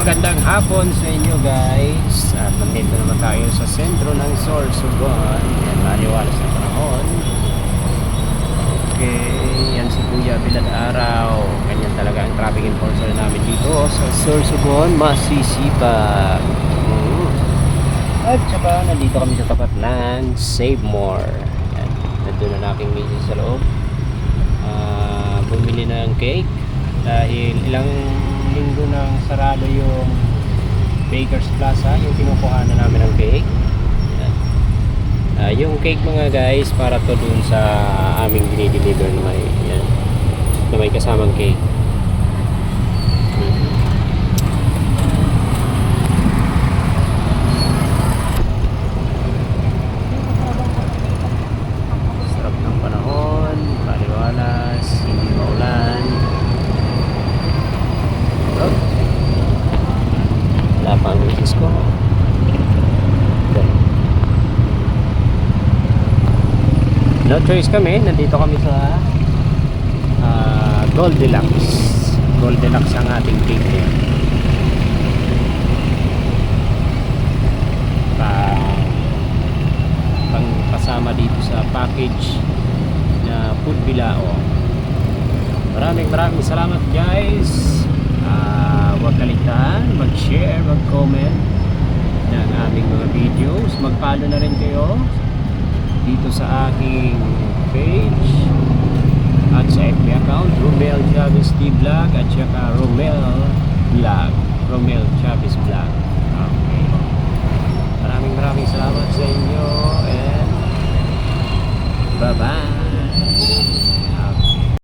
Magandang hapon sa inyo guys. At nandito naman tayo sa sentro ng Sorsogon. Yan, maliwalas na panahon. Okay, yan si Kuya Bilad Araw. Ganyan talaga ang traffic enforcer namin dito sa Sorsogon. Masisipag. At saka nandito kami sa tapat ng Save More. Yan, nandun na naking misis sa loob. Bumili na ng cake dahil ilang linggo nang sarado yung Bakers Plaza, yung kinukuha na namin ng cake. Yung cake mga guys, para to dun sa aming dinideliver na may, yan, na may kasamang cake. Sarap ng panahon, maliwalas, hindi maulan. Wala pa ang misis ko. No choice kami, nandito kami sa Goldilocks. Goldilocks ang ating cake here. Pang kasama dito sa package na food bilao. Maraming salamat guys. Huwag kaligtaan mag-share, mag-comment ng aming mga videos. Mag-follow na rin kayo dito sa aking page at sa FB account, Romel Chavez T Vlog at saka Romel Vlog, Romel Chavez Vlog. Okay, maraming salamat sa inyo and bye bye.